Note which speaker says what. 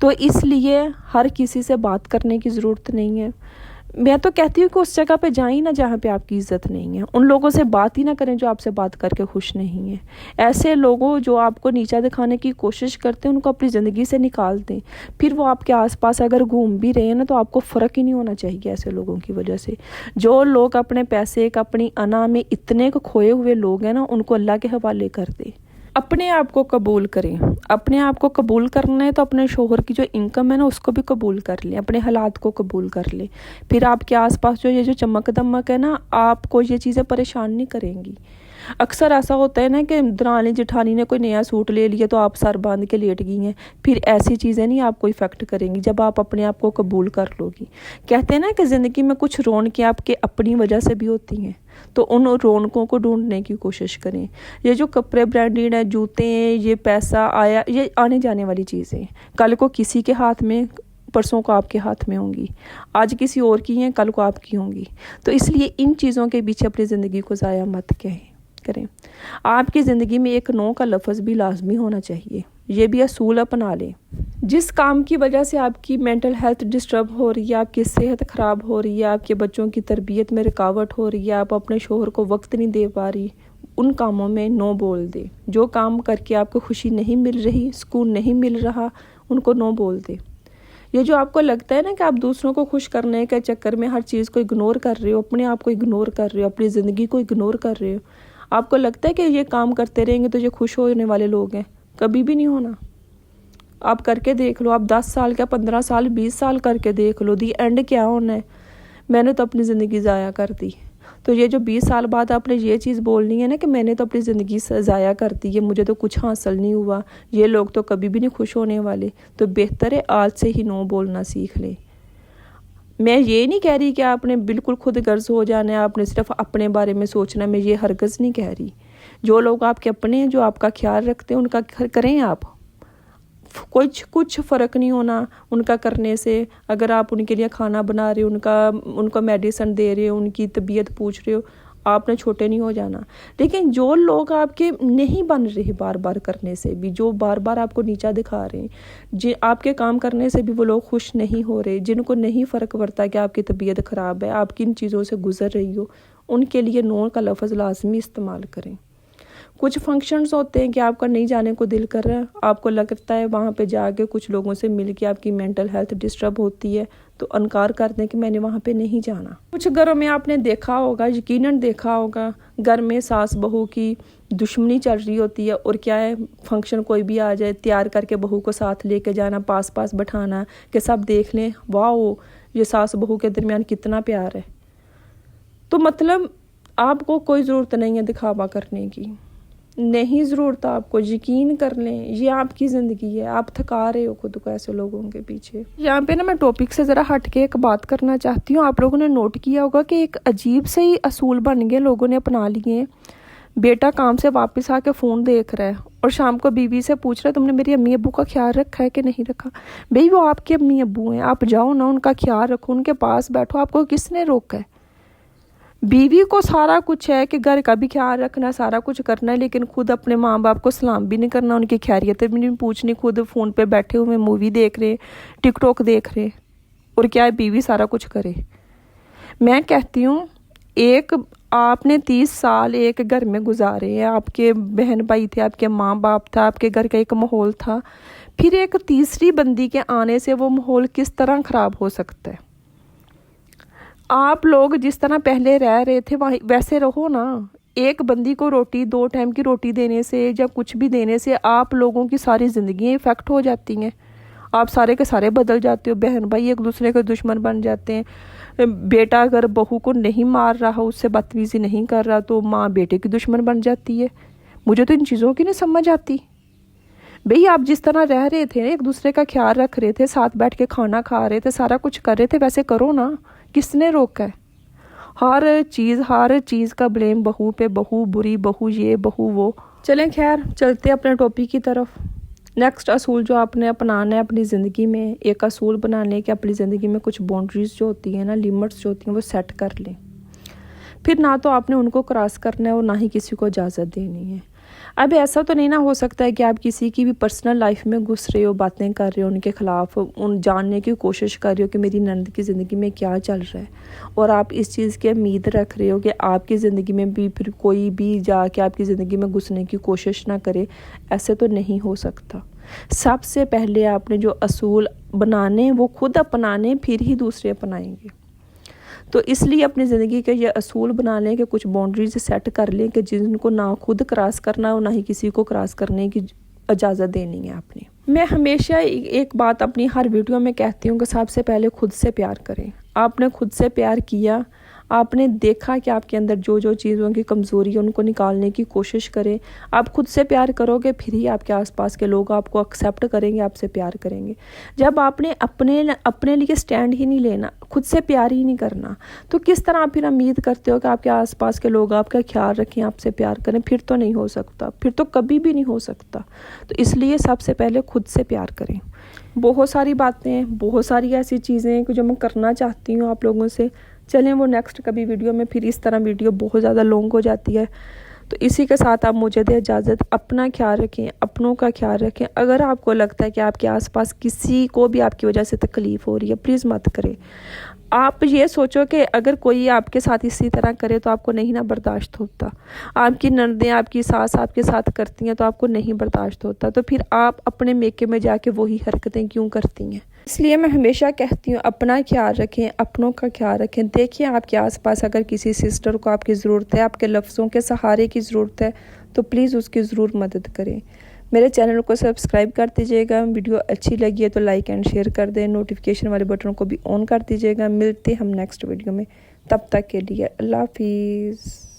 Speaker 1: تو اس لیے ہر کسی سے بات کرنے کی ضرورت نہیں ہے. میں تو کہتی ہوں کہ اس جگہ پہ جائیں نا جہاں پہ آپ کی عزت نہیں ہے. ان لوگوں سے بات ہی نہ کریں جو آپ سے بات کر کے خوش نہیں ہیں. ایسے لوگوں جو آپ کو نیچا دکھانے کی کوشش کرتے ہیں ان کو اپنی زندگی سے نکال دیں. پھر وہ آپ کے آس پاس اگر گھوم بھی رہے ہیں نا تو آپ کو فرق ہی نہیں ہونا چاہیے ایسے لوگوں کی وجہ سے. جو لوگ اپنے پیسے اپنی انا میں اتنے کو کھوئے ہوئے لوگ ہیں نا ان کو اللہ کے حوالے کر دیں. اپنے آپ کو قبول کریں. اپنے آپ کو قبول کرنا ہے تو اپنے شوہر کی جو انکم ہے نا اس کو بھی قبول کر لیں. اپنے حالات کو قبول کر لیں. پھر آپ کے آس پاس جو یہ جو چمک دمک ہے نا آپ کو یہ چیزیں پریشان نہیں کریں گی. اکثر ایسا ہوتا ہے نا کہ درانی جٹھانی نے کوئی نیا سوٹ لے لیا تو آپ سر باندھ کے لیٹ گئی ہیں. پھر ایسی چیزیں نہیں آپ کو افیکٹ کریں گی جب آپ اپنے آپ کو قبول کر لو گی. کہتے ہیں نا کہ زندگی میں کچھ رونقیں آپ کے اپنی وجہ سے بھی ہوتی ہیں تو ان رونقوں کو ڈھونڈنے کی کوشش کریں. یہ جو کپڑے برانڈیڈ ہیں جوتے ہیں یہ پیسہ آیا یہ آنے جانے والی چیزیں کل کو کسی کے ہاتھ میں پرسوں کو آپ کے ہاتھ میں ہوں گی. آج کسی اور کی ہیں کل کو آپ کی ہوں گی. تو اس لیے ان چیزوں کے پیچھے اپنی زندگی کو ضائع مت کریں. آپ کی زندگی میں ایک نو کا لفظ بھی لازمی ہونا چاہیے. یہ بھی اصول اپنا لیں. جس کام کی وجہ سے آپ کی مینٹل ہیلتھ ڈسٹرب ہو رہی ہے آپ کی صحت خراب ہو رہی ہے آپ کے بچوں کی تربیت میں رکاوٹ ہو رہی ہے آپ اپنے شوہر کو وقت نہیں دے پا رہی ان کاموں میں نو بول دیں. جو کام کر کے آپ کو خوشی نہیں مل رہی سکون نہیں مل رہا ان کو نو بول دیں. یہ جو آپ کو لگتا ہے نا کہ آپ دوسروں کو خوش کرنے کے چکر میں ہر چیز کو اگنور کر رہے ہو اپنے آپ کو اگنور کر رہے ہو اپنی زندگی کو اگنور کر رہے ہو. آپ کو لگتا ہے کہ یہ کام کرتے رہیں گے تو یہ خوش ہونے والے لوگ ہیں. کبھی بھی نہیں ہونا. آپ کر کے دیکھ لو. آپ 10 سال کا 15 سال 20 سال کر کے دیکھ لو. دی اینڈ کیا ہونا ہے. میں نے تو اپنی زندگی ضائع کر دی. تو یہ جو 20 سال بعد آپ نے یہ چیز بولنی ہے نا کہ میں نے تو اپنی زندگی ضائع کر دی ہے مجھے تو کچھ حاصل نہیں ہوا یہ لوگ تو کبھی بھی نہیں خوش ہونے والے. تو بہتر ہے آج سے ہی نو بولنا سیکھ لیں. میں یہ نہیں کہہ رہی کہ آپ نے بالکل خود غرض ہو جانا ہے آپ نے صرف اپنے بارے میں سوچنا ہے. میں یہ ہرگز نہیں کہہ رہی. جو لوگ آپ کے اپنے ہیں جو آپ کا خیال رکھتے ہیں ان کا کریں. آپ کچھ فرق نہیں ہونا ان کا کرنے سے. اگر آپ ان کے لیے کھانا بنا رہے ہو ان کو میڈیسن دے رہے ہو ان کی طبیعت پوچھ رہے ہو آپ نے چھوٹے نہیں ہو جانا. لیکن جو لوگ آپ کے نہیں بن رہے بار بار کرنے سے بھی جو بار بار آپ کو نیچا دکھا رہے ہیں آپ کے کام کرنے سے بھی وہ لوگ خوش نہیں ہو رہے جن کو نہیں فرق پڑتا کہ آپ کی طبیعت خراب ہے آپ کن چیزوں سے گزر رہی ہو ان کے لیے نو کا لفظ لازمی استعمال کریں. کچھ فنکشنز ہوتے ہیں کہ آپ کا نہیں جانے کو دل کر رہا ہے آپ کو لگتا ہے وہاں پہ جا کے کچھ لوگوں سے مل کے آپ کی مینٹل ہیلتھ ڈسٹرب ہوتی ہے تو انکار کر دیں کہ میں نے وہاں پہ نہیں جانا. کچھ گھروں میں آپ نے دیکھا ہوگا یقیناً دیکھا ہوگا گھر میں ساس بہو کی دشمنی چل رہی ہوتی ہے اور کیا ہے فنکشن کوئی بھی آ جائے تیار کر کے بہو کو ساتھ لے کے جانا پاس بٹھانا کہ سب دیکھ لیں واو یہ ساس بہو کے درمیان کتنا پیار ہے. تو مطلب آپ کو کوئی ضرورت نہیں ہے دکھاوا کرنے کی. نہیں ضرورت آپ کو. یقین کر لیں یہ آپ کی زندگی ہے. آپ تھکا رہے ہو خود کو ایسے لوگوں کے پیچھے. یہاں پہ نا میں ٹاپک سے ذرا ہٹ کے ایک بات کرنا چاہتی ہوں. آپ لوگوں نے نوٹ کیا ہوگا کہ ایک عجیب سے ہی اصول بن گئے لوگوں نے اپنا لیے. بیٹا کام سے واپس آ کے فون دیکھ رہا ہے اور شام کو بیوی سے پوچھ رہا ہے تم نے میری امی ابو کا خیال رکھا ہے کہ نہیں رکھا. بھئی وہ آپ کے امی ابو ہیں آپ جاؤ نا ان کا خیال رکھو ان کے پاس بیٹھو. آپ کو کس نے روکا ہے. بیوی کو سارا کچھ ہے کہ گھر کا بھی خیال رکھنا سارا کچھ کرنا ہے لیکن خود اپنے ماں باپ کو سلام بھی نہیں کرنا ان کی خیریتیں بھی نہیں پوچھنی. خود فون پہ بیٹھے ہوئے مووی دیکھ رہے ٹک ٹاک دیکھ رہے اور کیا ہے بیوی سارا کچھ کرے. میں کہتی ہوں ایک آپ نے 30 سال ایک گھر میں گزارے ہیں آپ کے بہن بھائی تھے آپ کے ماں باپ تھا آپ کے گھر کا ایک ماحول تھا. پھر ایک تیسری بندی کے آنے سے وہ ماحول کس طرح خراب ہو سکتا ہے. آپ لوگ جس طرح پہلے رہ رہے تھے ویسے رہو نا. ایک بندی کو روٹی 2 ٹائم کی روٹی دینے سے یا کچھ بھی دینے سے آپ لوگوں کی ساری زندگیاں افیکٹ ہو جاتی ہیں. آپ سارے کے سارے بدل جاتے ہو. بہن بھائی ایک دوسرے کے دشمن بن جاتے ہیں. بیٹا اگر بہو کو نہیں مار رہا اس سے بدتمیزی نہیں کر رہا تو ماں بیٹے کی دشمن بن جاتی ہے. مجھے تو ان چیزوں کی نہیں سمجھ آتی. بھئی آپ جس طرح رہ رہے تھے ایک دوسرے کا خیال رکھ رہے تھے ساتھ بیٹھ کے کھانا کھا رہے تھے سارا کچھ کر رہے تھے ویسے کرو نا. کس نے روکا ہے. ہر چیز کا بلیم بہو پہ. بہو بری بہو یہ بہو وہ. چلیں خیر چلتے اپنے ٹاپک کی طرف. نیکسٹ اصول جو آپ نے اپنانا ہے اپنی زندگی میں ایک اصول بنانے کے اپنی زندگی میں کچھ باؤنڈریز جو ہوتی ہیں نا لمٹس جو ہوتی ہیں وہ سیٹ کر لیں. پھر نہ تو آپ نے ان کو کراس کرنا ہے اور نہ ہی کسی کو اجازت دینی ہے. اب ایسا تو نہیں نہ ہو سکتا ہے کہ آپ کسی کی بھی پرسنل لائف میں گھس رہے ہو، باتیں کر رہے ہو، ان کے خلاف ان جاننے کی کوشش کر رہے ہو کہ میری نند کی زندگی میں کیا چل رہا ہے، اور آپ اس چیز کی امید رکھ رہے ہو کہ آپ کی زندگی میں بھی پھر کوئی بھی جا کے آپ کی زندگی میں گھسنے کی کوشش نہ کرے۔ ایسے تو نہیں ہو سکتا۔ سب سے پہلے آپ نے جو اصول بنانے وہ خود اپنانے، پھر ہی دوسرے اپنائیں گے۔ تو اس لیے اپنی زندگی کے یہ اصول بنا لیں کہ کچھ باؤنڈریز سیٹ کر لیں کہ جن کو نہ خود کراس کرنا اور نہ ہی کسی کو کراس کرنے کی اجازت دینی ہے آپ نے۔ میں ہمیشہ ایک بات اپنی ہر ویڈیو میں کہتی ہوں کہ سب سے پہلے خود سے پیار کریں۔ آپ نے خود سے پیار کیا، آپ نے دیکھا کہ آپ کے اندر جو جو چیزوں کی کمزوری ہے ان کو نکالنے کی کوشش کریں۔ آپ خود سے پیار کرو گے پھر ہی آپ کے آس پاس کے لوگ آپ کو ایکسیپٹ کریں گے، آپ سے پیار کریں گے۔ جب آپ نے اپنے لیے سٹینڈ ہی نہیں لینا، خود سے پیار ہی نہیں کرنا، تو کس طرح آپ پھر امید کرتے ہو کہ آپ کے آس پاس کے لوگ آپ کا خیال رکھیں، آپ سے پیار کریں؟ پھر تو نہیں ہو سکتا، پھر تو کبھی بھی نہیں ہو سکتا۔ تو اس لیے سب سے پہلے خود سے پیار کریں۔ بہت ساری باتیں ہیں، بہت ساری ایسی چیزیں ہیں کہ جو میں کرنا چاہتی ہوں آپ لوگوں سے، چلیں وہ نیکسٹ کبھی ویڈیو میں، پھر اس طرح ویڈیو بہت زیادہ لانگ ہو جاتی ہے۔ تو اسی کے ساتھ آپ مجھے دیں اجازت، اپنا خیال رکھیں، اپنوں کا خیال رکھیں۔ اگر آپ کو لگتا ہے کہ آپ کے آس پاس کسی کو بھی آپ کی وجہ سے تکلیف ہو رہی ہے، پلیز مت کریں۔ آپ یہ سوچو کہ اگر کوئی آپ کے ساتھ اسی طرح کرے تو آپ کو نہیں نہ برداشت ہوتا، آپ کی نندیں، آپ کی ساس آپ کے ساتھ کرتی ہیں تو آپ کو نہیں برداشت ہوتا، تو پھر آپ اپنے میکے میں جا کے وہی حرکتیں کیوں کرتی ہیں؟ اس لیے میں ہمیشہ کہتی ہوں اپنا خیال رکھیں، اپنوں کا خیال رکھیں۔ دیکھیں آپ کے آس پاس اگر کسی سسٹر کو آپ کی ضرورت ہے، آپ کے لفظوں کے سہارے کی ضرورت ہے، تو پلیز اس کی ضرور مدد کریں۔ میرے چینل کو سبسکرائب کر دیجیے گا، ویڈیو اچھی لگی ہے تو لائک اینڈ شیئر کر دیں، نوٹیفیکیشن والے بٹن کو بھی آن کر دیجیے گا۔ ملتے ہم نیکسٹ ویڈیو میں، تب تک کے لیے اللہ حافظ۔